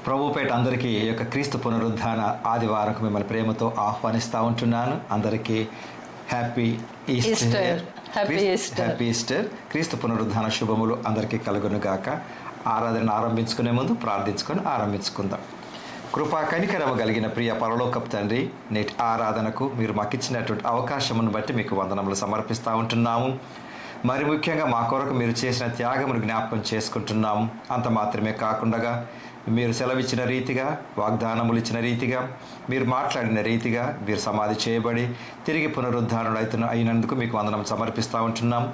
ప్రభుపేట అందరికీ ఈ యొక్క క్రీస్తు పునరుద్ధాన ఆదివారంకు మిమ్మల్ని ప్రేమతో ఆహ్వానిస్తూ ఉంటున్నాను. అందరికీ హ్యాపీ ఈస్టర్. Happy Easter. క్రీస్తు పునరుద్ధాన శుభములు అందరికీ కలుగును గాక. ఆరాధన ఆరంభించుకునే ముందు ప్రార్థించుకొని ఆరంభించుకుందాం. కృపా కనికరము కలిగిన ప్రియ పరలోకపు తండ్రి, నేటి ఆరాధనకు మీరు మాకు ఇచ్చినటువంటి అవకాశమును బట్టి మీకు వందనములు సమర్పిస్తూ ఉంటున్నాము. మరి ముఖ్యంగా మా కొరకు మీరు చేసిన త్యాగమును జ్ఞాపకం చేసుకుంటున్నాము. అంత మాత్రమే కాకుండా మీరు సెలవిచ్చిన రీతిగా, వాగ్దానములు ఇచ్చిన రీతిగా, మీరు మాట్లాడిన రీతిగా మీరు సమాధి చేయబడి తిరిగి పునరుద్ధారణలు అయినందుకు మీకు వందనం సమర్పిస్తూ ఉంటున్నాం.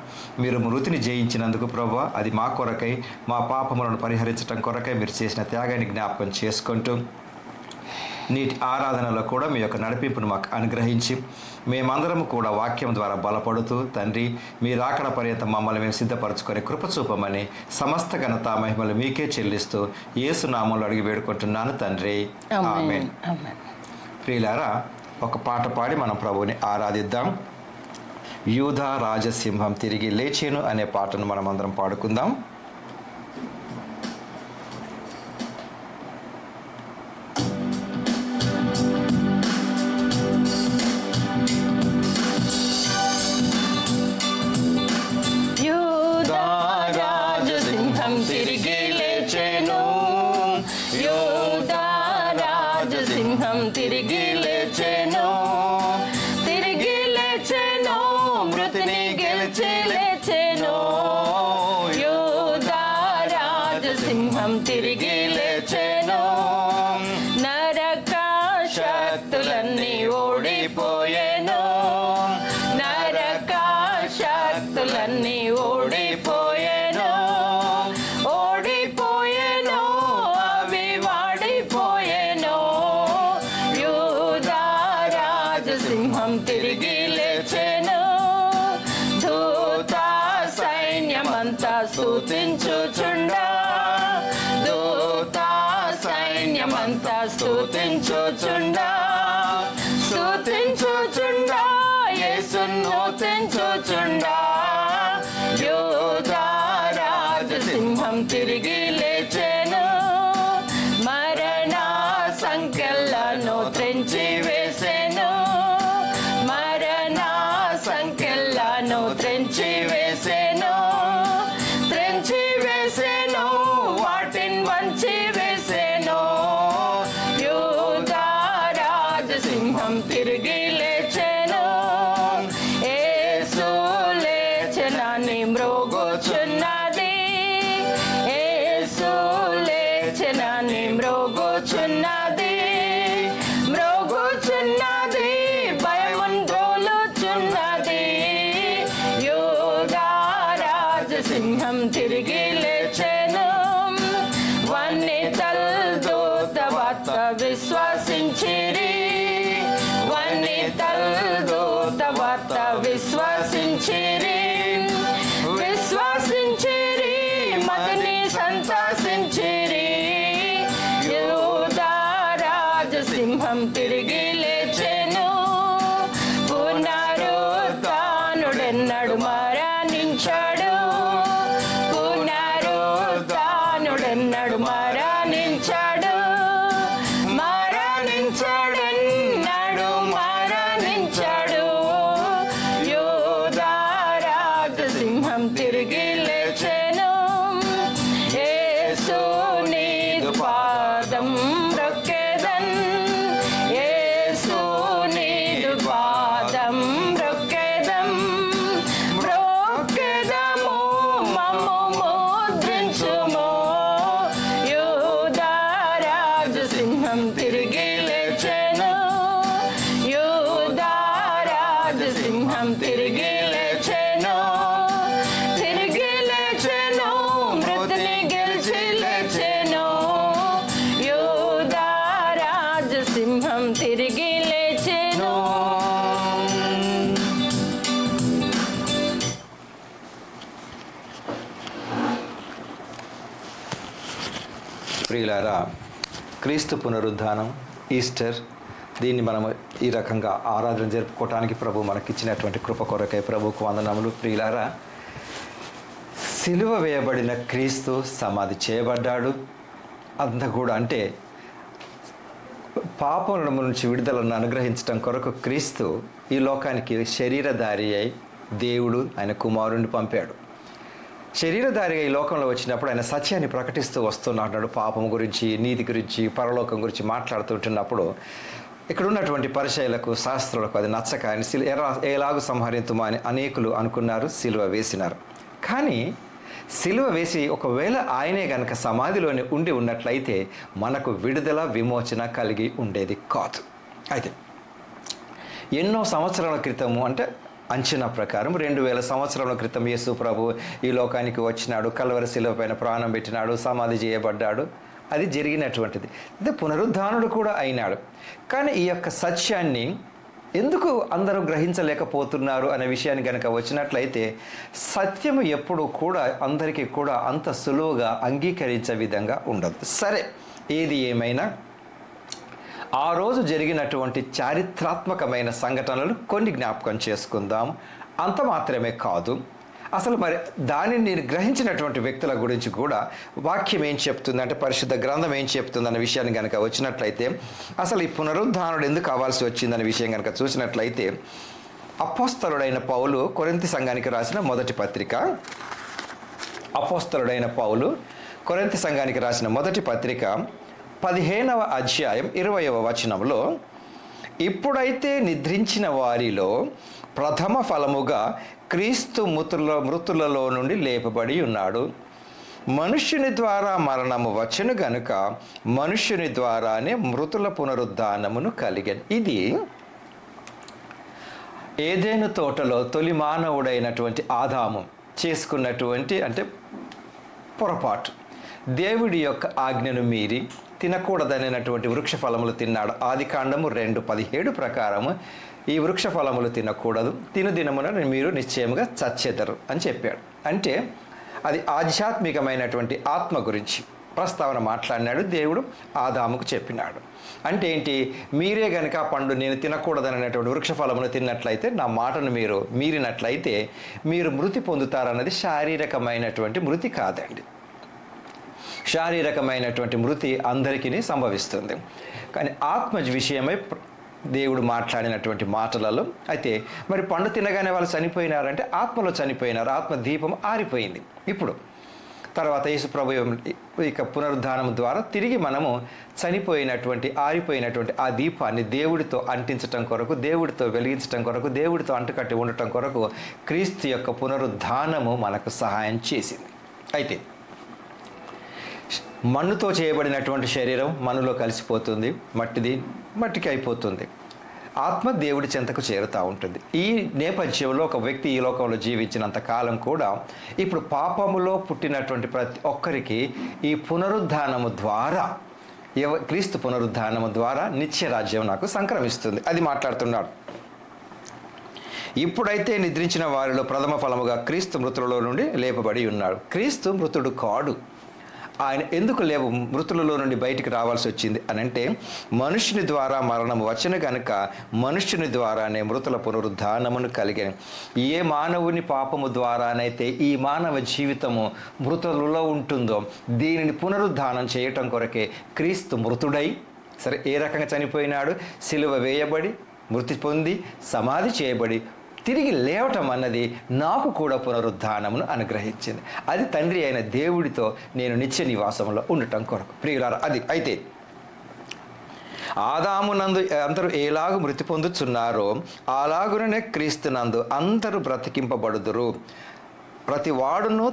మీరు మృతిని జయించినందుకు ప్రభువా, అది మా కొరకై, మా పాపములను పరిహరించడం కొరకై మీరు చేసిన త్యాగాన్ని జ్ఞాపకం చేసుకుంటూ నీటి ఆరాధనలో కూడా మీ యొక్క నడిపింపును మాకు అనుగ్రహించి మేమందరం కూడా వాక్యం ద్వారా బలపడుతూ తండ్రి మీ రాకడ పర్యంతం మమ్మల్ని మేము సిద్ధపరచుకొని కృప చూపమని సమస్త ఘనత మహిమలు మీకే చెల్లిస్తూ యేసు నామములో అడిగి వేడుకుంటున్నాను తండ్రి, ఆమేన్. ప్రియులారా, ఒక పాట పాడి మనం ప్రభువుని ఆరాధిద్దాం. యూదా రాజసింహం తిరిగి లేచేను అనే పాటను మనం అందరం పాడుకుందాం. తిరిగి లేచెను, తిరిగి లేచెను, మృతిని గెలిచి లేచెను. యూదా రాజసింహం తిరిగి లేచెను. నరక శక్తులన్నీ ఓడిపోయెను, నరక శక్తులన్నీ ఓడిపోయెను, ఓడిపోయెను, అవి వాడిపోయెను. సింహం తిరిగి లేచెను. దూత సైన్యమంతా స్తుతించుచుండా, దూత సైన్యమంతా స్తుతించుచుండా, స్తుతించుచుండా, యేసును స్తుతించుచుండా. యూదా రాజసింహం తిరిగి లేచెను. మరణ సంకెళ్లను త్రెంచి వేసెను, మరణ సంకెళ్లను త్రెంచి వేసెను, త్రెంచి వేసెను, వాటిని వంచి వేసెను. యూదా రాజసింహం తిరిగి లేచెను. యేసు లేచెనని మ్రోగుచున్నది, యేసు లేచెనని మ్రోగుచున్నది, మ్రోగుచున్నది, భయమున్ ద్రోలుచున్నది. యూదా రాజసింహం తిరిగి లేచెను. వన్నితల్ దూత వార్త విశ్వసించిరి, వన్నితల్ దూత వార్త విశ్వసించిరి, విశ్వసించిరి, మదిని సంతసించిరి. యూదా రాజసింహం తిరిగి లేచెను. పునరుత్థానుడెన్నడు మరణించాడు, పునరుత్థానుడెన్నడు మరణించాడు, మరణించాడెన్నడు మరణించాడు. యూదా రాజసింహం తిరిగి లేచెను. యేసు నీదు పాదం రొక్కెదన్, యేసు నీదు పాదం రొక్కెదం, రొక్కెదము, మమ్ము ముద్రించుము. యూదా రాజసింహం తిరిగి లేచెను. యూదా రాజసింహం తిరిగి లేచెను, తిరిగి లేచెను, మృతిని గెలిచి లేచెను. యూదా రాజసింహం తిరిగి లేచెను. ప్రియులారా, క్రీస్తు పునరుద్ధానం, ఈస్టర్, దీన్ని మనం ఈ రకంగా ఆరాధన జరుపుకోవటానికి ప్రభు మనకిచ్చినటువంటి కృప కొరకై ప్రభుకు వందనములు. ప్రియులారా, సిలువ వేయబడిన క్రీస్తు సమాధి చేయబడ్డాడు. అంతా కూడా అంటే పాపముల నుంచి విడుదలను అనుగ్రహించడం కొరకు క్రీస్తు ఈ లోకానికి శరీరధారి అయి దేవుడు ఆయన కుమారుణ్ణి పంపాడు. శరీరధారిగా ఈ లోకంలో వచ్చినప్పుడు ఆయన సత్యాన్ని ప్రకటిస్తూ వస్తున్నాడు. పాపం గురించి, నీతి గురించి, పరలోకం గురించి మాట్లాడుతుంటున్నప్పుడు ఇక్కడ ఉన్నటువంటి పరిచయులకు, శాస్త్రులకు అది నచ్చక ఆయన ఎలాగూ సంహరింతుమా అని అనేకులు అనుకున్నారు, సిలువ వేసినారు. కానీ సిలువ వేసి ఒకవేళ ఆయనే గనక సమాధిలోనే ఉండి ఉన్నట్లయితే మనకు విడుదల, విమోచన కలిగి ఉండేది కాదు. అయితే ఎన్నో సంవత్సరాల క్రితము, అంటే అంచనా ప్రకారం 2000 సంవత్సరాల క్రితం యేసు ప్రభు ఈ లోకానికి వచ్చినాడు, కల్వరి శిలువ పైన ప్రాణం పెట్టినాడు, సమాధి చేయబడ్డాడు. అది జరిగినటువంటిది. అంటే పునరుద్ధానుడు కూడా అయినాడు. కానీ ఈ యొక్క సత్యాన్ని ఎందుకు అందరూ గ్రహించలేకపోతున్నారు అనే విషయాన్ని కనుక వచ్చినట్లయితే సత్యము ఎప్పుడు కూడా అందరికీ కూడా అంత సులువుగా అంగీకరించే విధంగా ఉండదు. సరే, ఏది ఏమైనా ఆ రోజు జరిగినటువంటి చారిత్రాత్మకమైన సంఘటనలు కొన్ని జ్ఞాపకం చేసుకుందాం. అంత మాత్రమే కాదు, అసలు మరి దానిని గ్రహించినటువంటి వ్యక్తుల గురించి కూడా వాక్యం ఏం చెప్తుంది, అంటే పరిశుద్ధ గ్రంథం ఏం చెప్తుంది అనే విషయాన్ని కనుక వచ్చినట్లయితే అసలు ఈ పునరుద్ధానుడు ఎందుకు కావాల్సి వచ్చిందనే విషయం కనుక చూసినట్లయితే అపోస్తలుడైన పౌలు కొరింథీ సంఘానికి రాసిన మొదటి పత్రిక, అపోస్తలుడైన పౌలు కొరింథీ సంఘానికి రాసిన మొదటి పత్రిక 15వ అధ్యాయం 20వ వచనంలో, ఇప్పుడైతే నిద్రించిన వారిలో ప్రథమ ఫలముగా క్రీస్తు మృతులలో నుండి లేపబడి ఉన్నాడు. మనుష్యుని ద్వారా మరణము వచ్చెను గనుక మనుష్యుని ద్వారానే మృతుల పునరుద్ధానమును కలిగెను. ఇది ఏదెను తోటలో తొలి మానవుడైనటువంటి ఆదాము చేసుకున్నటువంటి అంటే పొరపాటు. దేవుడి యొక్క ఆజ్ఞను మీరి తినకూడదనేటువంటి వృక్ష ఫలములు తిన్నాడు. ఆదికాండము 2:17 ప్రకారము ఈ వృక్ష ఫలములు తినకూడదు, తినుదినమున మీరు నిశ్చయముగా చచ్చెదరు అని చెప్పాడు. అంటే అది ఆధ్యాత్మికమైనటువంటి ఆత్మ గురించి ప్రస్తావన మాట్లాడినాడు దేవుడు, ఆదాముకు చెప్పినాడు. అంటే ఏంటి, మీరే గనక పండు నేను తినకూడదనేటువంటి వృక్ష ఫలమును తిన్నట్లయితే, నా మాటను మీరు మీరినట్లయితే మీరు మృతి పొందుతారన్నది శారీరకమైనటువంటి మృతి కాదండి. శారీరకమైనటువంటి మృతి అందరికీ సంభవిస్తుంది. కానీ ఆత్మ విషయమై దేవుడు మాట్లాడినటువంటి మాటలలో అయితే మరి పండు తినగానే వాళ్ళు చనిపోయినారంటే ఆత్మలో చనిపోయినారు, ఆత్మ దీపం ఆరిపోయింది. ఇప్పుడు తర్వాత యేసు ప్రభు ఇక పునరుద్ధానం ద్వారా తిరిగి మనము చనిపోయినటువంటి ఆరిపోయినటువంటి ఆ దీపాన్ని దేవుడితో అంటించటం కొరకు, దేవుడితో వెలిగించటం కొరకు, దేవుడితో అంటుకట్టి ఉండటం కొరకు క్రీస్తు యొక్క పునరుద్ధానము మనకు సహాయం చేసింది. అయితే మన్నుతో చేయబడినటువంటి శరీరం మన్నులో కలిసిపోతుంది, మట్టికి అయిపోతుంది. ఆత్మ దేవుడి చెంతకు చేరుతూ ఉంటుంది. ఈ నేపథ్యంలో ఒక వ్యక్తి ఈ లోకంలో జీవించినంత కాలం కూడా ఇప్పుడు పాపములో పుట్టినటువంటి ప్రతి ఒక్కరికి ఈ పునరుద్ధానము ద్వారా, క్రీస్తు పునరుద్ధానము ద్వారా నిత్యరాజ్యం నాకు సంక్రమిస్తుంది. అది మాట్లాడుతున్నాడు. ఇప్పుడైతే నిద్రించిన వారిలో ప్రథమ ఫలముగా క్రీస్తు మృతులలో నుండి లేపబడి ఉన్నాడు. క్రీస్తు మృతుడు కాడు. ఆయన ఎందుకు మృతులలో నుండి బయటికి రావాల్సి వచ్చింది అని అంటే, మనుష్యుని ద్వారా మరణం వచ్చిన గనుక మనుష్యుని ద్వారానే మృతుల పునరుద్ధానమును కలిగాను. ఏ మానవుని పాపము ద్వారానైతే ఈ మానవ జీవితము మృతులలో ఉంటుందో దీనిని పునరుద్ధానం చేయటం కొరకే క్రీస్తు మృతుడై, సరే ఏ రకంగా చనిపోయినాడు, సిలువ వేయబడి, మృతి పొంది, సమాధి చేయబడి తిరిగి లేవటం అన్నది నాకు కూడా పునరుద్ధానమును అనుగ్రహించింది. అది తండ్రి అయిన దేవుడితో నేను నిత్య నివాసంలో ఉండటం కొరకు. ప్రియులారా, అది అయితే ఆదామునందు అందరూ ఎలాగూ మృతి పొందుచున్నారో అలాగుననే క్రీస్తునందు అందరూ బ్రతికింపబడుదురు. ప్రతి వాడును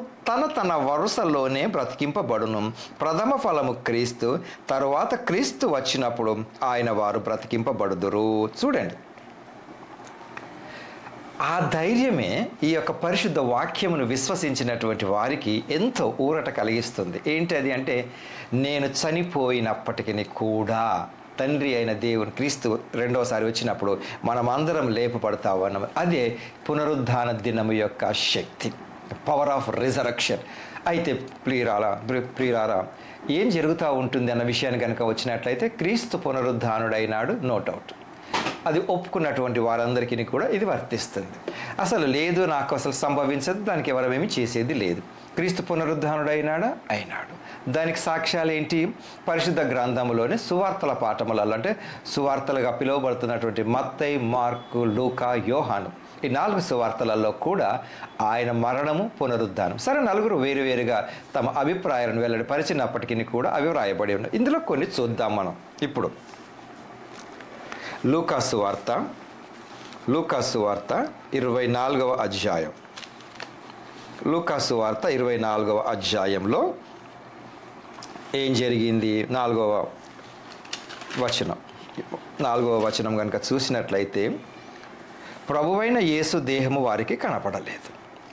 తన వరుసలోనే బ్రతికింపబడును. ప్రథమ ఫలము క్రీస్తు, తరువాత క్రీస్తు వచ్చినప్పుడు ఆయన వారు బ్రతికింపబడుదురు. చూడండి, ఆ ధైర్యమే ఈ యొక్క పరిశుద్ధ వాక్యమును విశ్వసించినటువంటి వారికి ఎంతో ఊరట కలిగిస్తుంది. ఏంటి అది అంటే, నేను చనిపోయినప్పటికీ కూడా తండ్రి అయిన దేవుని క్రీస్తు రెండవసారి వచ్చినప్పుడు మనమందరం లేపబడతావు అన్న అదే పునరుద్ధాన దినము యొక్క శక్తి, పవర్ ఆఫ్ రిజరక్షన్. అయితే ప్రియురారా ఏం జరుగుతూ ఉంటుంది అన్న విషయాన్ని కనుక వచ్చినట్లయితే, క్రీస్తు పునరుద్ధానుడైనాడు, నో డౌట్. అది ఒప్పుకున్నటువంటి వారందరికీ కూడా ఇది వర్తిస్తుంది. అసలు లేదు, నాకు అసలు సంభవించదు, దానికి ఎవరమేమి చేసేది లేదు. క్రీస్తు పునరుద్ధానుడు అయినాడా? అయినాడు. దానికి సాక్ష్యాలు ఏంటి? పరిశుద్ధ గ్రంథంలోని సువార్తల పాఠములలో, అంటే సువార్తలుగా పిలువబడుతున్నటువంటి మత్తయి, మార్కు, లూకా, యోహాను, ఈ 4 సువార్తలలో కూడా ఆయన మరణము, పునరుద్ధానం. సరే, నలుగురు వేరువేరుగా తమ అభిప్రాయాలను వెల్లడిపరిచినప్పటికీ కూడా అవి వ్రాయబడి ఉన్నాయి. ఇందులో కొన్ని చూద్దాం మనం ఇప్పుడు. లూకా సువార్త 24వ అధ్యాయం. లూకా సువార్త 24వ అధ్యాయంలో ఏం జరిగింది? 4వ వచనం కనుక చూసినట్లయితే, ప్రభువైన యేసు దేహము వారికి కనపడలేదు.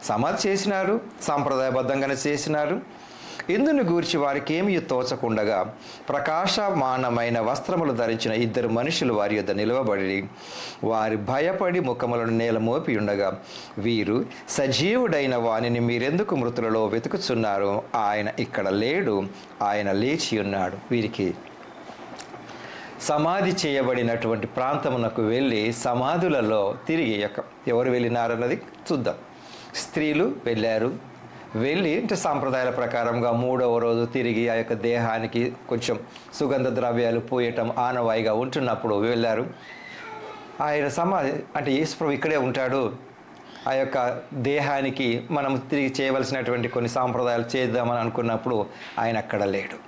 సమాధి చేసినారు, సాంప్రదాయబద్ధంగానే చేసినారు. ఇందుని గూర్చి వారికి ఏమీ తోచకుండగా ప్రకాశమానమైన వస్త్రములు ధరించిన 2 మనుషులు వారి యొద్ద నిలవబడి వారి భయపడి ముఖములను నేల మోపి ఉండగా, వీరు సజీవుడైన వానిని మీరెందుకు మృతులలో వెతుకుచున్నారు? ఆయన ఇక్కడ లేడు, ఆయన లేచి ఉన్నాడు. వీరికి సమాధి చేయబడినటువంటి ప్రాంతమునకు వెళ్ళి సమాధులలో తిరిగి ఎవరు వెళ్ళినారన్నది చూద్దాం. స్త్రీలు వెళ్ళి అంటే సాంప్రదాయాల ప్రకారంగా 3వ రోజు తిరిగి ఆ యొక్క దేహానికి కొంచెం సుగంధ ద్రవ్యాలు పూయటం ఆనవాయిగా ఉంటున్నప్పుడు వెళ్ళారు. ఆయన సమాధి అంటే యేసుప్రభు ఇక్కడే ఉంటాడు, ఆ యొక్క దేహానికి మనం తిరిగి చేయవలసినటువంటి కొన్ని సాంప్రదాయాలు చేద్దామని అనుకున్నప్పుడు ఆయన అక్కడ లేడు.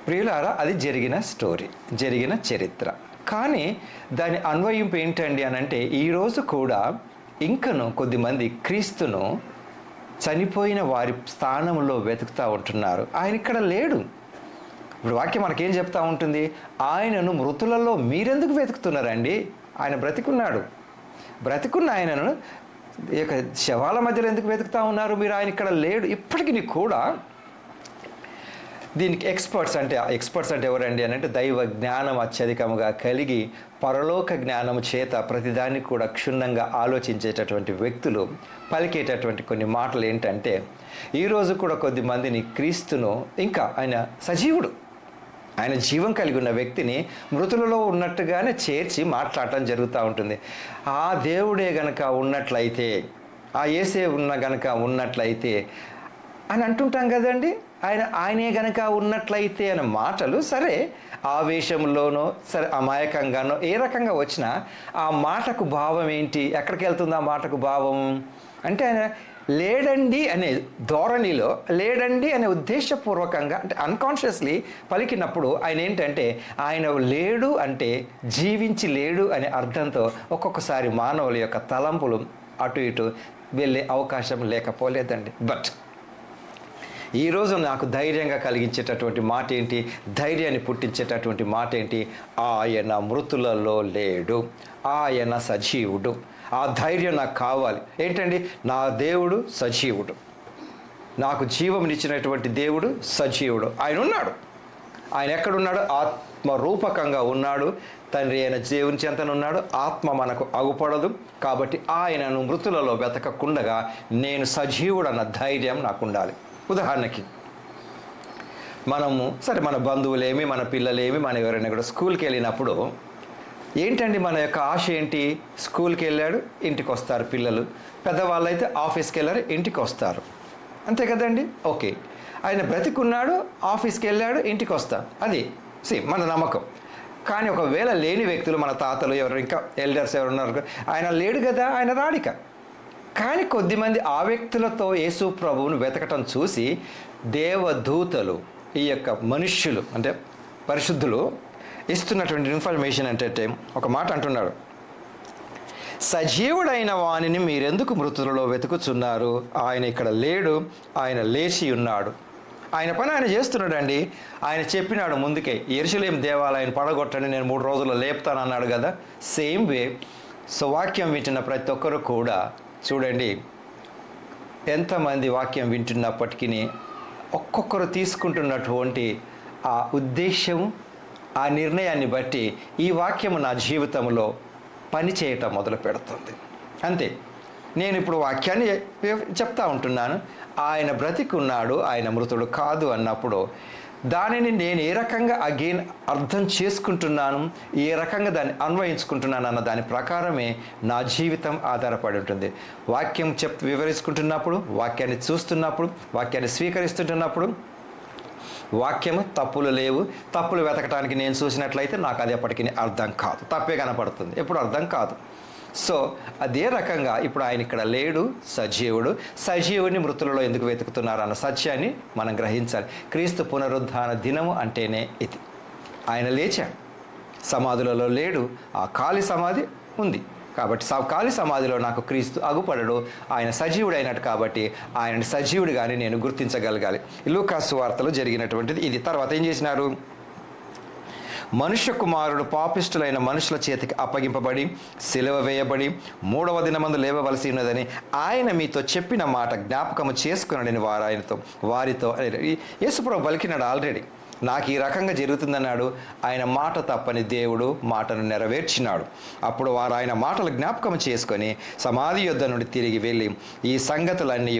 ప్రియులారా, అది జరిగిన స్టోరీ, జరిగిన చరిత్ర. కానీ దాని అన్వయింపు ఏంటండి అని అంటే, ఈరోజు కూడా ఇంకను కొద్దిమంది క్రీస్తును చనిపోయిన వారి స్థానంలో వెతుకుతూ ఉంటున్నారు. ఆయన ఇక్కడ లేడు. ఇప్పుడు వాక్యం మనకేం చెప్తా ఉంటుంది? ఆయనను మృతులలో మీరెందుకు వెతుకుతున్నారండి? ఆయన బ్రతికున్నాడు. బ్రతికున్న ఆయనను ఇక శవాల మధ్యలో ఎందుకు వెతుకుతూ ఉన్నారు మీరు? ఆయన ఇక్కడ లేడు. ఇప్పటికీ కూడా దీనికి ఎక్స్పర్ట్స్ అంటే ఎవరండి అని అంటే, దైవ జ్ఞానం అత్యధికముగా కలిగి పరలోక జ్ఞానము చేత ప్రతిదాన్ని కూడా క్షుణ్ణంగా ఆలోచించేటటువంటి వ్యక్తులు పలికేటటువంటి కొన్ని మాటలు ఏంటంటే, ఈరోజు కూడా కొద్ది మందిని క్రీస్తును, ఇంకా ఆయన సజీవుడు, ఆయన జీవం కలిగి ఉన్న వ్యక్తిని మృతులలో ఉన్నట్టుగానే చేర్చి మాట్లాడటం జరుగుతూ ఉంటుంది. ఆ దేవుడే గనక ఉన్నట్లయితే, ఆ యేసే గనక ఉన్నట్లయితే అని అంటుంటాం కదండి. ఆయనే గనక ఉన్నట్లయితే అనే మాటలు సరే ఆవేశంలోనో సరే అమాయకంగానో ఏ రకంగా వచ్చినా ఆ మాటకు భావం ఏంటి? ఎక్కడికి వెళ్తుంది ఆ మాటకు భావం? అంటే ఆయన లేడండి అనే ధోరణిలో, లేడండి అనే ఉద్దేశపూర్వకంగా అంటే అన్కాన్షియస్లీ పలికినప్పుడు ఆయన ఏంటంటే, ఆయన లేడు అంటే జీవించి లేడు అనే అర్థంతో ఒక్కొక్కసారి మానవుల యొక్క తలంపులు అటు ఇటు వెళ్ళే అవకాశం లేకపోలేదండి. బట్ ఈరోజు నాకు ధైర్యంగా కలిగించేటటువంటి మాట ఏంటి? ధైర్యాన్ని పుట్టించేటటువంటి మాట ఏంటి? ఆయన మృతులలో లేడు, ఆయన సజీవుడు. ఆ ధైర్యం నాకు కావాలి. ఏంటండి? నా దేవుడు సజీవుడు, నాకు జీవమునిచ్చినటువంటి దేవుడు సజీవుడు. ఆయన ఉన్నాడు. ఆయన ఎక్కడున్నాడు? ఆత్మరూపకంగా ఉన్నాడు. తండ్రి అయిన దేవుని చెంతనున్నాడు. ఆత్మ మనకు అగుపడదు. కాబట్టి ఆయనను మృతులలో వెతకకుండగా నేను సజీవుడన్న ధైర్యం నాకు ఉండాలి. ఉదాహరణకి మనము సరే మన బంధువులేమి, మన పిల్లలేమి, మన ఎవరైనా కూడా స్కూల్కి వెళ్ళినప్పుడు ఏంటండి మన యొక్క ఆశ ఏంటి? స్కూల్కి వెళ్ళాడు, ఇంటికి వస్తారు పిల్లలు. పెద్దవాళ్ళు అయితే ఆఫీస్కి వెళ్ళారు, ఇంటికి వస్తారు. అంతే కదండి. ఓకే, ఆయన బ్రతికున్నాడు, ఆఫీస్కి వెళ్ళాడు, ఇంటికి వస్తాం, అది మన నమ్మకం. కానీ ఒకవేళ లేని వ్యక్తులు, మన తాతలు ఎవరు, ఇంకా ఎల్డర్స్ ఎవరు ఉన్నారు, ఆయన లేడు కదా, ఆయన రాడిక. కానీ కొద్దిమంది ఆ వ్యక్తులతో యేసు ప్రభువును వెతకటం చూసి దేవదూతలు, ఈ యొక్క మనుష్యులు అంటే పరిశుద్ధులు ఇస్తున్నటువంటి ఇన్ఫర్మేషన్ అంటే ఒక మాట అంటున్నాడు, సజీవుడైన వానిని మీరెందుకు మృతులలో వెతుకుచున్నారు? ఆయన ఇక్కడ లేడు, ఆయన లేచి ఉన్నాడు. ఆయన పని ఆయన చేస్తున్నాడండి. ఆయన చెప్పినాడు ముందుకే, యెరూషలేము దేవాలయాన్ని పడగొట్టండి, నేను 3 రోజుల్లో లేపుతాను అన్నాడు కదా. సేమ్ వే వాక్యం వింటున్న ప్రతి ఒక్కరు కూడా చూడండి, ఎంతమంది వాక్యం వింటున్నప్పటికీ ఒక్కొక్కరు తీసుకుంటున్నటువంటి ఆ ఉద్దేశం, ఆ నిర్ణయాన్ని బట్టి ఈ వాక్యము నా జీవితంలో పనిచేయటం మొదలు పెడుతుంది. అంతే. నేను ఇప్పుడు వాక్యాన్ని చెప్తా ఉంటున్నాను, ఆయన బ్రతికున్నాడు, ఆయన మృతుడు కాదు అన్నప్పుడు దానిని నేను ఏ రకంగా అగైన్ అర్థం చేసుకుంటున్నాను, ఏ రకంగా దాన్ని అన్వయించుకుంటున్నాను అన్న దాని ప్రకారమే నా జీవితం ఆధారపడి ఉంటుంది. వాక్యం వివరించుకుంటున్నప్పుడు, వాక్యాన్ని చూస్తున్నప్పుడు, వాక్యాన్ని స్వీకరిస్తుంటున్నప్పుడు వాక్యము తప్పులు లేవు. తప్పులు వెతకడానికి నేను చూసినట్లయితే నాకు అది ఎప్పటికీ అర్థం కాదు, తప్పే కనపడుతుంది, ఎప్పుడు అర్థం కాదు. సో అదే రకంగా ఇప్పుడు ఆయన ఇక్కడ లేడు, సజీవుడు. సజీవుడిని మృతులలో ఎందుకు వెతుకుతున్నారు అన్న సత్యాన్ని మనం గ్రహించాలి. క్రీస్తు పునరుద్ధాన దినము అంటేనే ఇది. ఆయన లేచాడు, సమాధులలో లేడు, ఆ ఖాళీ సమాధి ఉంది. కాబట్టి ఖాళీ సమాధిలో నాకు క్రీస్తు అగుపడడు, ఆయన సజీవుడు అయినట్టు. కాబట్టి ఆయనని సజీవుడిగానే నేను గుర్తించగలగాలి. లూకాసు వార్తలో జరిగినటువంటిది ఇది. తర్వాత ఏం చేసినారు? మనుష్య కుమారుడు పాపిష్టులైన మనుషుల చేతికి అప్పగింపబడి సిలువ వేయబడి 3వ దినమందు లేవవలసి ఉన్నదని ఆయన మీతో చెప్పిన మాట జ్ఞాపకము చేసుకున్నాడని వారితో యేసుప్రభు పలికినాడు ఆల్రెడీ. నాకు ఈ రకంగా జరుగుతుందన్నాడు. ఆయన మాట తప్పని దేవుడు మాటను నెరవేర్చినాడు. అప్పుడు వారు ఆయన మాటలు జ్ఞాపకం చేసుకొని సమాధి యొద్ద నుండి తిరిగి వెళ్ళి ఈ సంగతులన్నీ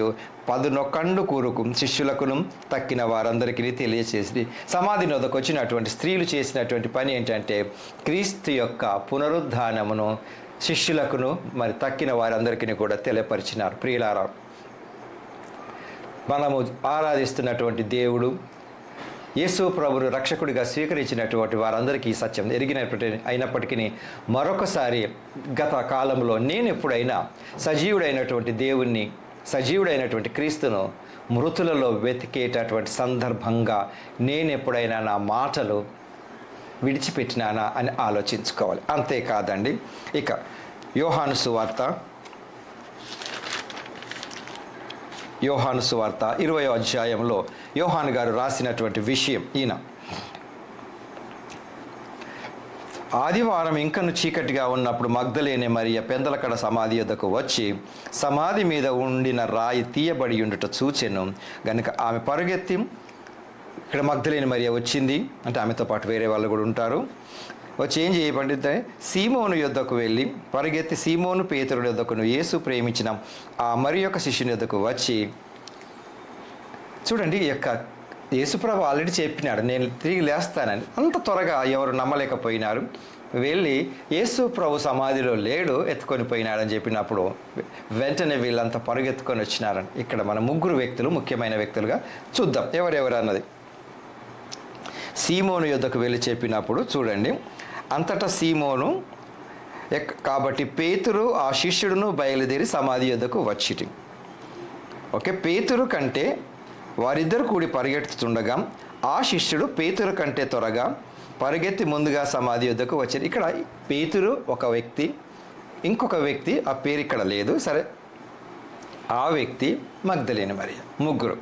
11 కూరుకు శిష్యులకును తక్కిన వారందరికీ తెలియచేసి, సమాధి నొద్దకు వచ్చినటువంటి స్త్రీలు చేసినటువంటి పని ఏంటంటే క్రీస్తు యొక్క పునరుద్ధానమును శిష్యులకును మరి తక్కిన వారందరికీ కూడా తెలియపరిచినారు. ప్రియులారా, మనము ఆరాధిస్తున్నటువంటి దేవుడు యేసు ప్రభువును రక్షకుడిగా స్వీకరించినటువంటి వారందరికీ ఈ సత్యం అయినప్పటికీ మరొకసారి గత కాలంలో నేను ఎప్పుడైనా సజీవుడైనటువంటి దేవుణ్ణి, సజీవుడైనటువంటి క్రీస్తును మృతులలో వెతికేటటువంటి సందర్భంగా నేను ఎప్పుడైనా నా మాటలు విడిచిపెట్టినానా అని ఆలోచించుకోవాలి. అంతేకాదండి, ఇక యోహాను సువార్త 20వ అధ్యాయంలో యోహాను గారు రాసినటువంటి విషయం ఈయన. ఆదివారం ఇంకను చీకటిగా ఉన్నప్పుడు మగ్దలేనే మరియ పెందలకడ సమాధి యొద్దకు వచ్చి సమాధి మీద ఉండిన రాయి తీయబడి ఉండుట చూచెను గనుక ఆమె పరుగెత్తి, ఇక్కడ మగ్దలేని మరియ వచ్చింది అంటే ఆమెతో పాటు వేరే వాళ్ళు కూడా ఉంటారు, వచ్చి ఏం చేయబడితే సీమోను యొద్దకు వెళ్ళి పరిగెత్తి సీమోను పేతురుడి యొద్దకును యేసు ప్రేమించిన ఆ మరి యొక్క శిష్యుని యొద్దకు వచ్చి, చూడండి ఈ యొక్క యేసుప్రభు ఆల్రెడీ చెప్పినాడు నేను తిరిగి లేస్తానని. అంత త్వరగా ఎవరు నమ్మలేకపోయినారు. వెళ్ళి యేసు ప్రభు సమాధిలో లేడు, ఎత్తుకొని పోయినాడని చెప్పినప్పుడు వెంటనే వీళ్ళంతా పరుగెత్తుకొని వచ్చినారని. ఇక్కడ మన 3 వ్యక్తులు ముఖ్యమైన వ్యక్తులుగా చూద్దాం ఎవరెవరు అన్నది. సీమోను యొద్దకు వెళ్ళి చెప్పినప్పుడు చూడండి, అంతటా సీమోను కాబట్టి పేతురు ఆ శిష్యుడును బయలుదేరి సమాధి యొద్దకు వచ్చిటి. ఓకే, పేతురు కంటే వారిద్దరు కూడి పరిగెత్తుతుండగా ఆ శిష్యుడు పేతురు కంటే త్వరగా పరిగెత్తి ముందుగా సమాధి యొద్దకు వచ్చారు. ఇక్కడ పేతురు ఒక వ్యక్తి, ఇంకొక వ్యక్తి ఆ పేరు ఇక్కడ లేదు, సరే ఆ వ్యక్తి మగ్దలేని మరియ. 3.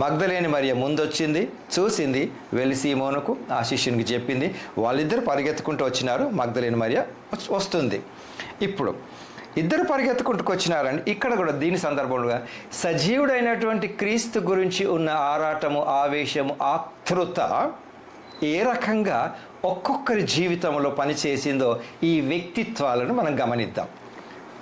మగ్దలేని మరియ ముందొచ్చింది, చూసింది, వెళ్ళి సీమోనుకు ఆ శిష్యునికి చెప్పింది. వాళ్ళిద్దరు పరిగెత్తుకుంటూ వచ్చినారు, మగ్దలేని మరియ వస్తుంది. ఇప్పుడు ఇద్దరు పరిగెత్తుకుంటూ వచ్చినారండి. ఇక్కడ కూడా దీని సందర్భంగా సజీవుడైనటువంటి క్రీస్తు గురించి ఉన్న ఆరాటము, ఆవేశము, ఆతృత ఏ రకంగా ఒక్కొక్కరి జీవితంలో పనిచేసిందో ఈ వ్యక్తిత్వాలను మనం గమనిద్దాం.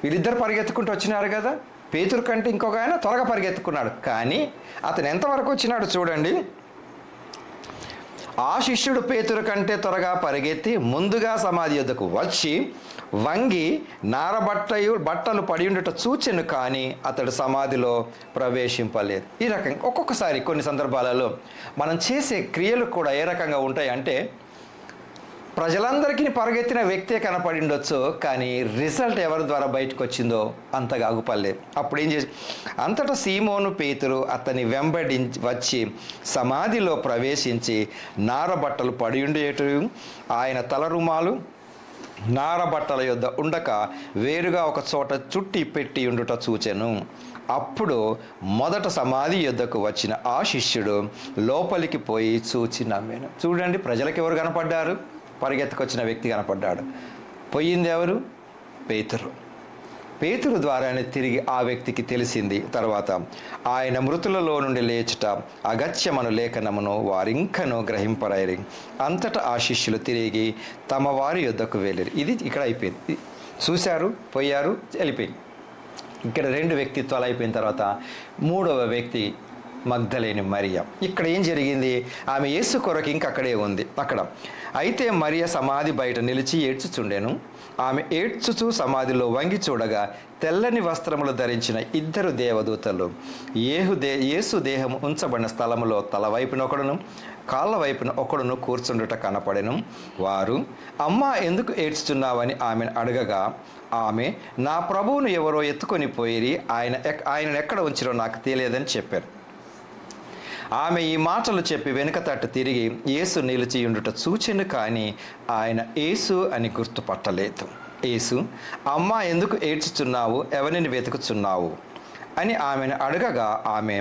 వీళ్ళిద్దరు పరిగెత్తుకుంటూ వచ్చినారు కదా, పేతురు కంటే ఇంకొక ఆయన త్వరగా పరిగెత్తుకున్నాడు. కానీ అతను ఎంతవరకు వచ్చినాడు చూడండి. ఆ శిష్యుడు పేతురు కంటే త్వరగా పరిగెత్తి ముందుగా సమాధి యొద్దకు వచ్చి వంగి బట్టలు పడి ఉండుట చూచెను, కానీ అతడు సమాధిలో ప్రవేశింపలేదు. ఈ రకంగా ఒక్కొక్కసారి కొన్ని సందర్భాలలో మనం చేసే క్రియలు కూడా ఏ రకంగా ఉంటాయి అంటే ప్రజలందరికీ పరిగెత్తిన వ్యక్తే కనపడి ఉండొచ్చు, కానీ రిజల్ట్ ఎవరి ద్వారా బయటకు వచ్చిందో అంతగా అగుపడలేదు. అప్పుడు ఏం చేసి అంతటా సీమోను పేతురు అతని వెంబడించి వచ్చి సమాధిలో ప్రవేశించి నారబట్టలు పడి ఉండేటు ఆయన తలరుమాలు నారబట్టల యొద్ద ఉండక వేరుగా ఒక చోట చుట్టి పెట్టి ఉండుట చూచెను. అప్పుడు మొదట సమాధి యొద్దకు వచ్చిన ఆ శిష్యుడు లోపలికి పోయి చూచి నమ్మాను. చూడండి, ప్రజలకు ఎవరు కనపడ్డారు? పరిగెత్తుకొచ్చిన వ్యక్తి కనపడ్డాడు. పోయింది ఎవరు? పేతురు ద్వారానే తిరిగి ఆ వ్యక్తికి తెలిసింది. తర్వాత ఆయన మృతులలో నుండి లేచుట అగత్యమను లేఖనమును వారింకను గ్రహింపరైరి. అంతటా ఆ శిష్యులు తిరిగి తమ వారి యొద్దకు వెళ్ళారు. ఇది ఇక్కడ అయిపోయింది. చూశారు, పోయారు, వెళ్ళిపోయింది. ఇక్కడ 2 వ్యక్తిత్వాలు అయిపోయిన తర్వాత 3వ వ్యక్తి మగ్దలేని మరియ. ఇక్కడ ఏం జరిగింది? ఆమె యేసు కొరకు ఇంక అక్కడే ఉంది. అక్కడ అయితే మరియ సమాధి బయట నిలిచి ఏడ్చుచుండెను. ఆమె ఏడ్చుచూ సమాధిలో వంగి చూడగా తెల్లని వస్త్రములు ధరించిన 2 దేవదూతలు యేసు దేహం ఉంచబడిన స్థలములో తల వైపున ఒకడును కాళ్ళ వైపున ఒకడును కూర్చుండుట కనపడెను. వారు, అమ్మా ఎందుకు ఏడ్చుచున్నావని ఆమెను అడగగా ఆమె, నా ప్రభువును ఎవరో ఎత్తుకొని పోయిరి, ఆయనను ఎక్కడ ఉంచిరో నాకు తెలియదని చెప్పారు. ఆమె ఈ మాటలు చెప్పి వెనుక తట్టు తిరిగి యేసు నిలిచి ఉండుట చూచెను, కానీ ఆయన యేసు అని గుర్తుపట్టలేదు. యేసు, అమ్మా ఎందుకు ఏడ్చుచున్నావు, ఎవరిని వెతుకుచున్నావు అని ఆమెను అడగగా ఆమె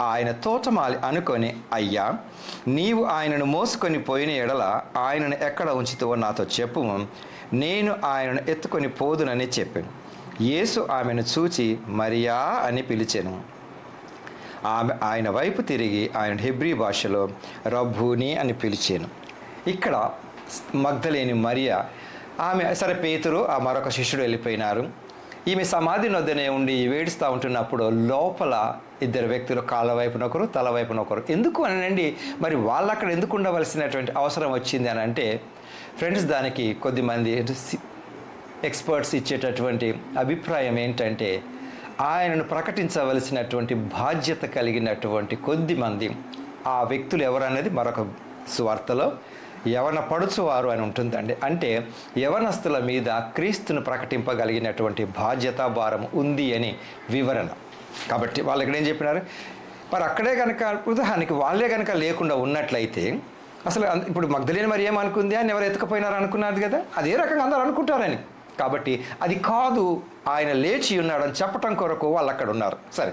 ఆయన తోటమాలి అనుకొని, అయ్యా, నీవు ఆయనను మోసుకొని పోయిన ఎడల ఆయనను ఎక్కడ ఉంచుతావో నాతో చెప్పుము, నేను ఆయనను ఎత్తుకొని పోదునని చెప్పాను. యేసు ఆమెను చూచి మరియా అని పిలిచెను. ఆమె ఆయన వైపు తిరిగి ఆయన హెబ్రీ భాషలో రబ్బూని అని పిలిచాను. ఇక్కడ మగ్దలేని మరియ, ఆమె సరే పేతురు ఆ మరొక శిష్యుడు వెళ్ళిపోయినారు. ఈమె సమాధి వద్దనే ఉండి వేడుస్తూ ఉంటున్నప్పుడు లోపల 2 వ్యక్తులు కాళ్ళ వైపున ఒకరు తల వైపున ఒకరు. ఎందుకు అనండి, మరి వాళ్ళు అక్కడ ఎందుకు ఉండవలసినటువంటి అవసరం వచ్చింది అని అంటే, ఫ్రెండ్స్, దానికి కొద్దిమంది ఎక్స్పర్ట్స్ ఇచ్చేటటువంటి అభిప్రాయం ఏంటంటే, ఆయనను ప్రకటించవలసినటువంటి బాధ్యత కలిగినటువంటి కొద్దిమంది ఆ వ్యక్తులు ఎవరనేది మరొక సువార్తలో యవన పడుచువారు అని ఉంటుందండి. అంటే యవనస్తుల మీద క్రీస్తును ప్రకటింపగలిగినటువంటి బాధ్యత భారం ఉంది అని వివరణ. కాబట్టి వాళ్ళు ఇక్కడ ఏం చెప్పినారు, మరి అక్కడే కనుక ఉదాహరణకి వాళ్ళే కనుక లేకుండా ఉన్నట్లయితే అసలు ఇప్పుడు మగ్దలేని మరి ఏమనుకుంది అని ఎవరు ఎత్తుకపోయినారు అనుకున్నారు కదా, అదే రకంగా అందరూ అనుకుంటారని. కాబట్టి అది కాదు, ఆయన లేచి ఉన్నాడని చెప్పటం కొరకు వాళ్ళు అక్కడ ఉన్నారు. సరే,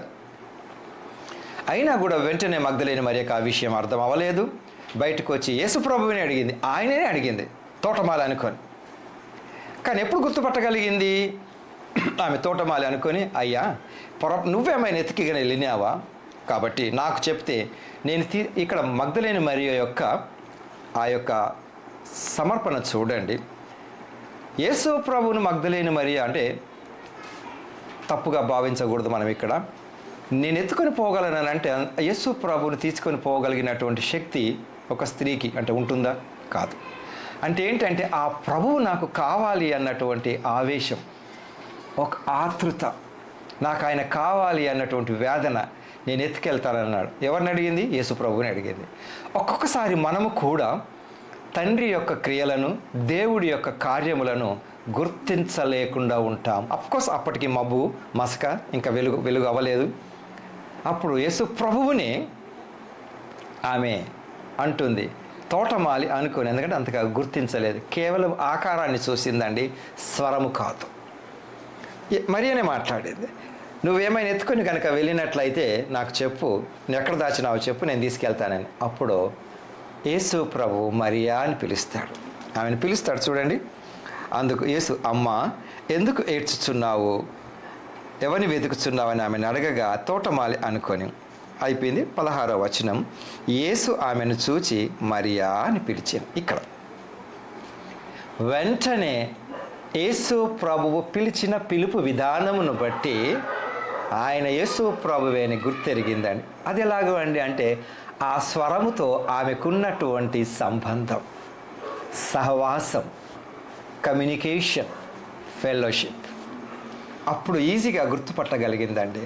అయినా కూడా వెంటనే మగ్దలేని మరియకు ఆ విషయం అర్థం అవ్వలేదు. బయటకు వచ్చి యేసు ప్రభువుని అడిగింది. ఆయనే అడిగింది తోటమాలి అనుకొని. కానీ ఎప్పుడు గుర్తుపట్టగలిగింది? ఆమె తోటమాలి అనుకొని, అయ్యా, నువ్వేమైనా ఎతికిగా వెళ్ళినావా? కాబట్టి నాకు చెప్తే నేను ఇక్కడ మగ్దలేని మరియ యొక్క ఆ యొక్క సమర్పణ చూడండి. యేసు ప్రభువును మగ్దలేని మరియ అంటే తప్పుగా భావించకూడదు మనం. ఇక్కడ నేను ఎత్తుకొని పోగలను అంటే యేసు ప్రభువును తీసుకొని పోగలిగినటువంటి శక్తి ఒక స్త్రీకి అంటే ఉంటుందా? కాదు. అంటే ఏంటంటే ఆ ప్రభువు నాకు కావాలి అన్నటువంటి ఆవేశం, ఒక ఆతృత, నాకు ఆయన కావాలి అన్నటువంటి వేదన, నేను ఎత్తుకెళ్తానన్నాడు. ఎవరిని అడిగింది? యేసు ప్రభువుని అడిగింది. ఒక్కొక్కసారి మనము కూడా తండ్రి యొక్క క్రియలను, దేవుడి యొక్క కార్యములను గుర్తించలేకుండా ఉంటాం. అఫ్కోర్స్ అప్పటికి మబ్బు మసక ఇంకా వెలుగు అవ్వలేదు. అప్పుడు యేసు ప్రభువుని ఆమె అంటుంది తోటమాలి అనుకోని, ఎందుకంటే అంతగా గుర్తించలేదు. కేవలం ఆకారాన్ని చూసిందండి, స్వరము కాదు. మరియనే మాట్లాడేది. నువ్వేమైనా ఎత్తుకొని కనుక వెళ్ళినట్లయితే నాకు చెప్పు, నువ్వు ఎక్కడ దాచినావో చెప్పు, నేను తీసుకెళ్తానని. అప్పుడు యేసు ప్రభు మరియా అని పిలుస్తాడు. ఆమెను పిలుస్తాడు చూడండి. అందుకు యేసు, అమ్మా ఎందుకు ఏడ్చుచున్నావు, ఎవరిని వెతుకుచున్నావని ఆమెను అడగగా తోటమాలి అనుకొని అయిపోయింది. 16వ వచనం, యేసు ఆమెను చూచి మరియా అని పిలిచాను. ఇక్కడ వెంటనే యేసు ప్రభువు పిలిచిన పిలుపు విధానమును బట్టి ఆయన యేసు ప్రభువే అని గుర్తెరిగిందండి. అది ఎలాగండి అంటే ఆ స్వరముతో ఆమెకున్నటువంటి సంబంధం, సహవాసం, కమ్యూనికేషన్, ఫెలోషిప్ అప్పుడు ఈజీగా గుర్తుపట్టగలిగిందండి.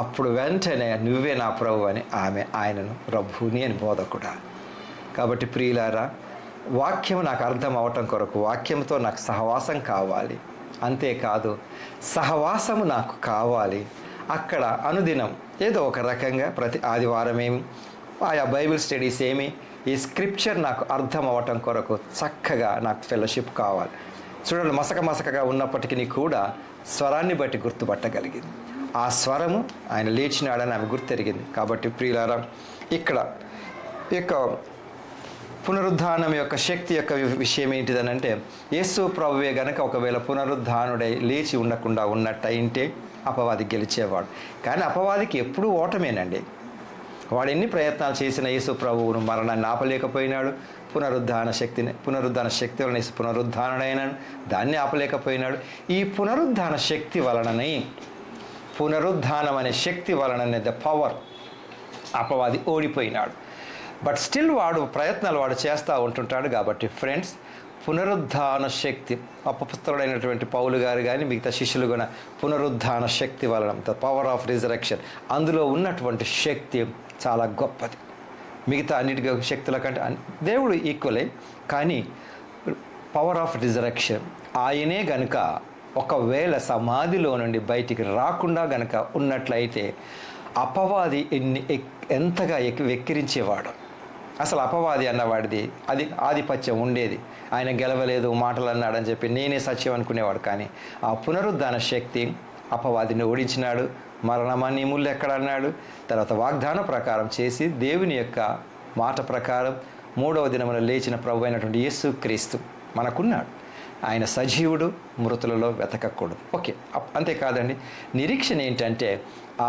అప్పుడు వెంటనే నువ్వే నా ప్రభు అని ఆమె ఆయనను రబ్బూని అని బోధకుడా. కాబట్టి ప్రియులారా, వాక్యం నాకు అర్థం అవటం కొరకు వాక్యంతో నాకు సహవాసం కావాలి. అంతేకాదు సహవాసము నాకు కావాలి. అక్కడ అనుదినం ఏదో ఒక రకంగా ప్రతి ఆదివారం ఏమి, ఆయా బైబిల్ స్టడీస్ ఏమి, ఈ స్క్రిప్చర్ నాకు అర్థం అవ్వటం కొరకు చక్కగా నాకు ఫెలోషిప్ కావాలి. చూడండి, మసకగా ఉన్నప్పటికీ కూడా స్వరాన్ని బట్టి గుర్తుపట్టగలిగింది. ఆ స్వరము ఆయన లేచినాడని ఆమె గుర్తెరిగింది. కాబట్టి ప్రియులారా, ఇక్కడ యొక్క పునరుద్ధానం యొక్క శక్తి యొక్క విషయం ఏంటిదనంటే, యేసు ప్రభువే గనక ఒకవేళ పునరుద్ధానుడై లేచి ఉండకుండా ఉన్నట్టయింటే అపవాది గెలిచేవాడు. కానీ అపవాదికి ఎప్పుడూ ఓటమేనండి. వాడు ఎన్ని ప్రయత్నాలు చేసిన యేసు ప్రభువును మరణాన్ని ఆపలేకపోయినాడు. పునరుద్ధాన శక్తి వలన యేసు పునరుద్ధానుడైనాడు, దాన్ని ఆపలేకపోయినాడు. ఈ పునరుద్ధాన శక్తి వలననే, పునరుద్ధానం అనే శక్తి వలననే ద పవర్ అపవాది ఓడిపోయినాడు. బట్ స్టిల్ వాడు ప్రయత్నాలు వాడు చేస్తూ ఉంటుంటాడు. కాబట్టి ఫ్రెండ్స్, పునరుద్ధాన శక్తి, అపపుస్తకుడైనటువంటి పౌలు గారు కానీ మిగతా శిష్యులు కూడా పునరుద్ధాన శక్తి వలన, ద పవర్ ఆఫ్ రిజరెక్షన్, అందులో ఉన్నటువంటి శక్తి చాలా గొప్పది. మిగతా అన్నిటి శక్తుల కంటే దేవుడు ఈక్వలే, కానీ పవర్ ఆఫ్ రిజరెక్షన్, ఆయనే గనుక ఒకవేళ సమాధిలో నుండి బయటికి రాకుండా గనుక ఉన్నట్లయితే అపవాది ఎంతగా వెక్కిరించేవాడు. అసలు అపవాది అన్నవాడిది అది ఆధిపత్యం ఉండేది. ఆయన గెలవలేదు, మాటలు అన్నాడని చెప్పి నేనే సత్యం అనుకునేవాడు. కానీ ఆ పునరుద్ధాన శక్తి అపవాదిని ఓడించినాడు. మరణమా నీ ముళ్ళు ఎక్కడ అన్నాడు. తర్వాత వాగ్దానం ప్రకారం చేసి దేవుని యొక్క మాట ప్రకారం 3వ దినమున లేచిన ప్రభు అయినటువంటి యేసుక్రీస్తు మనకున్నాడు. ఆయన సజీవుడు, మృతులలో వెతకకూడదు. ఓకే, అంతేకాదండి, నిరీక్షణ ఏంటంటే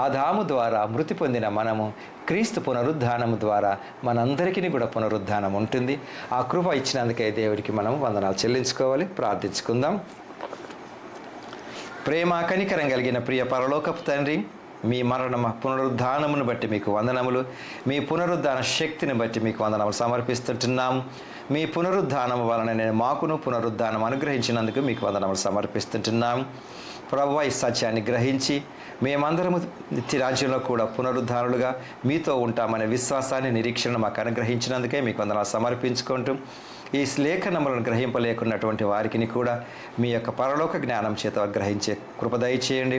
ఆదాము ద్వారా మృతి పొందిన మనము క్రీస్తు పునరుద్ధానము ద్వారా మనందరికీ కూడా పునరుద్ధానం ఉంటుంది. ఆ కృప ఇచ్చినందుకే దేవుడికి మనం వందనాలు చెల్లించుకోవాలి. ప్రార్థించుకుందాం. ప్రేమ కనికరం కలిగిన ప్రియ పరలోకపు తండ్రి, మీ పునరుద్ధానమును బట్టి మీకు వందనములు, మీ పునరుద్ధాన శక్తిని బట్టి మీకు వందనములు సమర్పిస్తుంటున్నాము. మీ పునరుద్ధానం వలన నేను మాకును పునరుద్ధానం అనుగ్రహించినందుకు మీకు వందనములు సమర్పిస్తుంటున్నాము. ప్రభువా, ఈ సత్యాన్ని గ్రహించి మేమందరము నిత్యరాజ్యంలో కూడా పునరుద్ధానులుగా మీతో ఉంటామనే విశ్వాసాన్ని, నిరీక్షణను మాకు అనుగ్రహించినందుకే మీకు వందనాలు సమర్పించుకుంటూ, ఈ లేఖనములను గ్రహింపలేకున్నటువంటి వారికి కూడా మీ యొక్క పరలోక జ్ఞానం చేత గ్రహించే కృప దయచేయండి.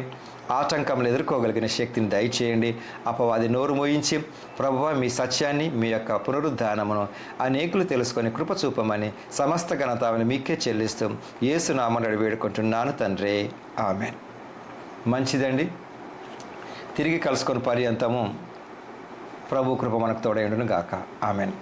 ఆటంకములు ఎదుర్కోగలిగిన శక్తిని దయచేయండి. అపవాది నోరు మోయించి ప్రభువా, మీ సత్యాన్ని, మీ యొక్క పునరుద్ధానమును అనేకులు తెలుసుకొని కృప చూపమని సమస్త ఘనతను మీకే చెల్లిస్తూ యేసునామమున వేడుకుంటున్నాను తండ్రి, ఆమేన్. మంచిదండి, తిరిగి కలుసుకొని పర్యంతము ప్రభు కృప మనకు తోడైండును గాక. ఆమేన్.